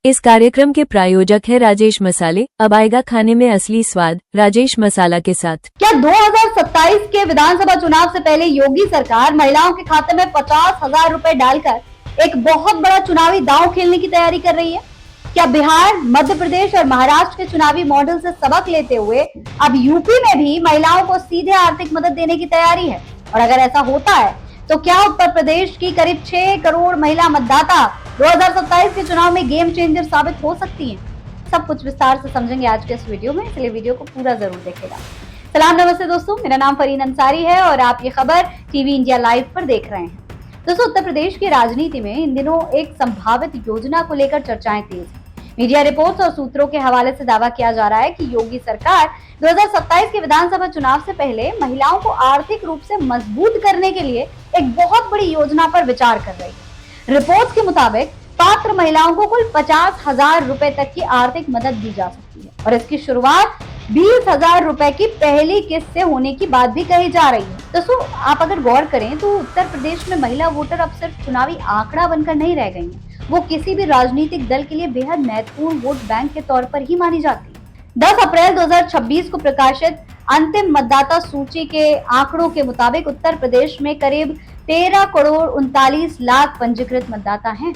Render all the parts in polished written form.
इस कार्यक्रम के प्रायोजक है राजेश मसाले। अब आएगा खाने में असली स्वाद राजेश मसाला के साथ। क्या 2027 के विधानसभा चुनाव से पहले योगी सरकार महिलाओं के खाते में 50,000 रुपए डालकर एक बहुत बड़ा चुनावी दांव खेलने की तैयारी कर रही है? क्या बिहार, मध्य प्रदेश और महाराष्ट्र के चुनावी मॉडल से सबक लेते हुए अब यूपी में भी महिलाओं को सीधे आर्थिक मदद देने की तैयारी है? और अगर ऐसा होता है तो क्या उत्तर प्रदेश की करीब 6 करोड़ महिला मतदाता 2027 के चुनाव में गेम चेंजर साबित हो सकती हैं? सब कुछ विस्तार से समझेंगे आज के इस वीडियो में, इसलिए वीडियो को पूरा जरूर देखिएगा। सलाम नमस्ते दोस्तों, मेरा नाम फरीन अंसारी है और आप ये खबर टीवी इंडिया लाइव पर देख रहे हैं। दोस्तों, उत्तर प्रदेश की राजनीति में इन दिनों एक संभावित योजना को लेकर चर्चाएं तेज हैं। मीडिया रिपोर्ट्स और सूत्रों के हवाले से दावा किया जा रहा है कि योगी सरकार 2027 के विधानसभा चुनाव से पहले महिलाओं को आर्थिक रूप से मजबूत करने के लिए एक बहुत बड़ी योजना पर विचार कर रही है। रिपोर्ट्स के मुताबिक पात्र महिलाओं को कुल 50,000 रुपए तक की आर्थिक मदद दी जा सकती है और इसकी शुरुआत 20,000 रुपए की पहली किस्त से होने की बात भी कही जा रही है। दोस्तों, आप अगर गौर करें तो उत्तर प्रदेश में महिला वोटर अब सिर्फ चुनावी आंकड़ा बनकर नहीं रह गई हैं, वो किसी भी राजनीतिक दल के लिए बेहद महत्वपूर्ण वोट बैंक के तौर पर ही मानी जाती है। 10 अप्रैल 2026 को प्रकाशित अंतिम मतदाता सूची के आंकड़ों के मुताबिक उत्तर प्रदेश में करीब 13 करोड़ 39 लाख पंजीकृत मतदाता हैं।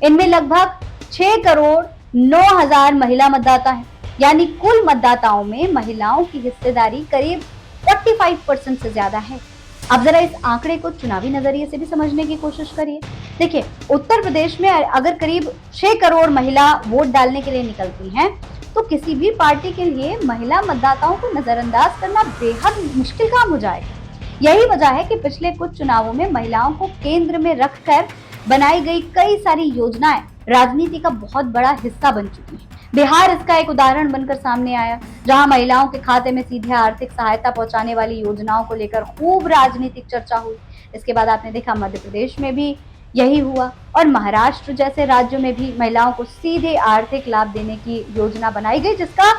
इनमें लगभग 6 करोड़ 9 हजार महिला मतदाता हैं, यानी कुल मतदाताओं में महिलाओं की हिस्सेदारी करीब 45% से ज्यादा है। अब जरा इस आंकड़े को चुनावी नजरिए से भी समझने की कोशिश करिए। देखिए, उत्तर प्रदेश में अगर करीब 6 करोड़ महिला वोट डालने के लिए निकलती हैं, तो किसी भी पार्टी के लिए महिला मतदाताओं को नजरअंदाज करना बेहद मुश्किल काम हो जाएगा। यही वजह है कि पिछले कुछ चुनावों में महिलाओं को केंद्र में रखकर बनाई गई कई सारी योजनाएं राजनीति का बहुत बड़ा हिस्सा बन चुकी हैं। बिहार इसका एक उदाहरण बनकर सामने आया, जहां महिलाओं के खाते में सीधे आर्थिक सहायता पहुंचाने वाली योजनाओं को लेकर खूब राजनीतिक चर्चा हुई। इसके बाद आपने देखा मध्य प्रदेश में भी यही हुआ और महाराष्ट्र जैसे राज्यों में भी महिलाओं को सीधे आर्थिक लाभ देने की योजना बनाई गई, जिसका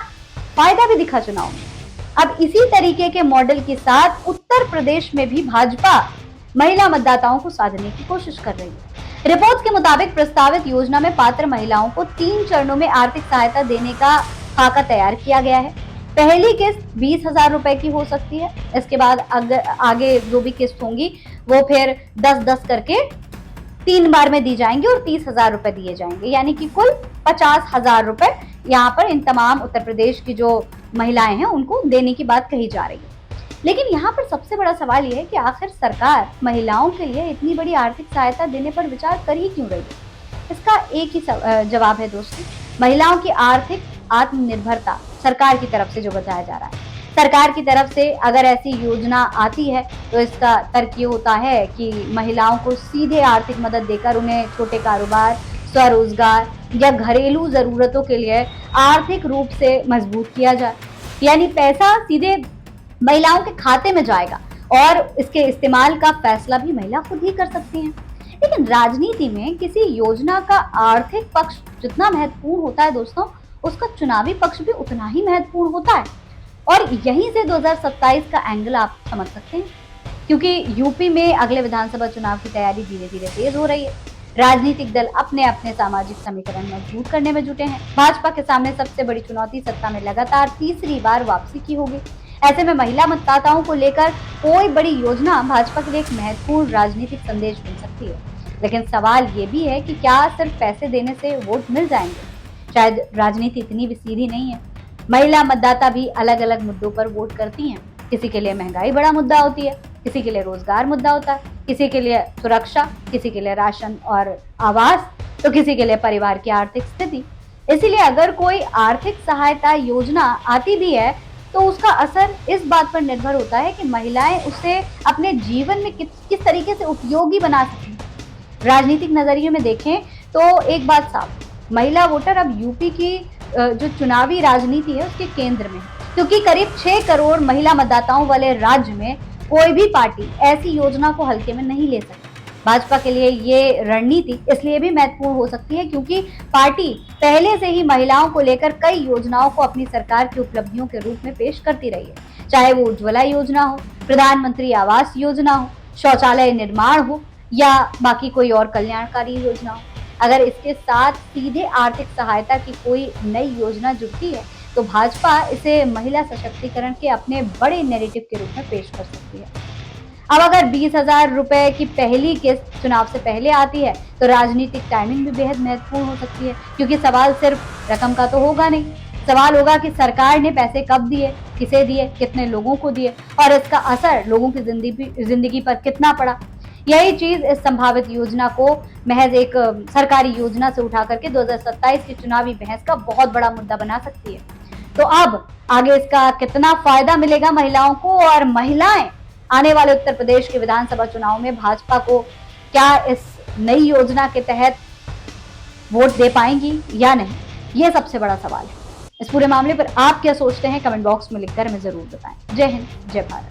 फायदा भी दिखा चुनाव में। अब इसी तरीके के मॉडल के साथ उत्तर प्रदेश में भी भाजपा महिला मतदाताओं को साधने की कोशिश कर रही है। रिपोर्ट्स के मुताबिक प्रस्तावित योजना में पात्र महिलाओं को 3 चरणों में आर्थिक सहायता देने का खाका तैयार किया गया है। पहली किस्त 20,000 रुपए की हो सकती है। इसके बाद आगे जो भी किस्त होंगी वो फिर 10-10 करके 3 बार में दी जाएंगी और 30,000 रुपए दिए जाएंगे, यानी कि कुल 50,000 रुपए यहाँ पर इन तमाम उत्तर प्रदेश की जो महिलाएं हैं उनको देने की बात कही जा रही है। लेकिन यहाँ पर सबसे बड़ा सवाल यह है कि आखिर सरकार महिलाओं के लिए इतनी बड़ी आर्थिक सहायता देने पर विचार कर ही क्यों रही है? इसका एक ही जवाब है दोस्तों, महिलाओं की आर्थिक आत्मनिर्भरता सरकार की तरफ से जो बताया जा रहा है। सरकार की तरफ से अगर ऐसी योजना आती है तो इसका तर्क ये होता है कि महिलाओं को सीधे आर्थिक मदद देकर उन्हें छोटे कारोबार, स्वरोजगार या घरेलू जरूरतों के लिए आर्थिक रूप से मजबूत किया जाए, यानी पैसा सीधे महिलाओं के खाते में जाएगा और इसके इस्तेमाल का फैसला भी महिला खुद ही कर सकती हैं। लेकिन राजनीति में किसी योजना का आर्थिक पक्ष जितना महत्वपूर्ण होता है दोस्तों, उसका चुनावी पक्ष भी उतना ही महत्वपूर्ण होता है। और यहीं से 2027 का एंगल आप समझ सकते हैं, क्योंकि यूपी में अगले विधानसभा चुनाव की तैयारी धीरे धीरे तेज हो रही है। राजनीतिक दल अपने अपने सामाजिक समीकरण मजबूत करने में जुटे हैं। भाजपा के सामने सबसे बड़ी चुनौती सत्ता में लगातार तीसरी बार वापसी की होगी। ऐसे में महिला मतदाताओं को लेकर कोई बड़ी योजना भाजपा के लिए एक महत्वपूर्ण राजनीतिक संदेश बन सकती है। लेकिन सवाल ये भी है कि क्या सिर्फ पैसे देने से वोट मिल जाएंगे? शायद राजनीति इतनी भी सीधी नहीं है। महिला मतदाता भी अलग अलग मुद्दों पर वोट करती हैं। किसी के लिए महंगाई बड़ा मुद्दा होती है, किसी के लिए रोजगार मुद्दा होता है, किसी के लिए सुरक्षा, किसी के लिए राशन और आवास, तो किसी के लिए परिवार की आर्थिक स्थिति। इसीलिए अगर कोई आर्थिक सहायता योजना आती भी है तो उसका असर इस बात पर निर्भर होता है कि महिलाएं उसे अपने जीवन में किस तरीके से उपयोगी बना सकें। राजनीतिक नजरिए में देखें तो एक बात साफ, महिला वोटर अब यूपी की जो चुनावी राजनीति है उसके केंद्र में है, क्योंकि करीब 6 करोड़ महिला मतदाताओं वाले राज्य में कोई भी पार्टी ऐसी योजना को हल्के में नहीं ले सकती। भाजपा के लिए ये रणनीति इसलिए भी महत्वपूर्ण हो सकती है क्योंकि पार्टी पहले से ही महिलाओं को लेकर कई योजनाओं को अपनी सरकार की उपलब्धियों के रूप में पेश करती रही है, चाहे वो उज्ज्वला योजना हो, प्रधानमंत्री आवास योजना हो, शौचालय निर्माण हो या बाकी कोई और कल्याणकारी योजना हो। अगर इसके साथ सीधे आर्थिक सहायता की कोई नई योजना जुड़ती है तो भाजपा इसे महिला सशक्तिकरण के अपने बड़े नैरेटिव के रूप में पेश कर सकती है। अब अगर 20,000 रुपए की पहली किस्त चुनाव से पहले आती है तो राजनीतिक टाइमिंग भी बेहद महत्वपूर्ण हो सकती है, क्योंकि सवाल सिर्फ रकम का तो होगा नहीं, सवाल होगा कि सरकार ने पैसे कब दिए, किसे दिए, कितने लोगों को दिए और इसका असर लोगों की जिंदगी पर कितना पड़ा। यही चीज इस संभावित योजना को महज एक सरकारी योजना से उठा करके 2027 की चुनावी बहस का बहुत बड़ा मुद्दा बना सकती है। तो अब आगे इसका कितना फायदा मिलेगा महिलाओं को और महिलाएं आने वाले उत्तर प्रदेश के विधानसभा चुनाव में भाजपा को क्या इस नई योजना के तहत वोट दे पाएंगी या नहीं, ये सबसे बड़ा सवाल है। इस पूरे मामले पर आप क्या सोचते हैं, कमेंट बॉक्स में लिखकर हमें जरूर बताएं। जय हिंद, जय भारत।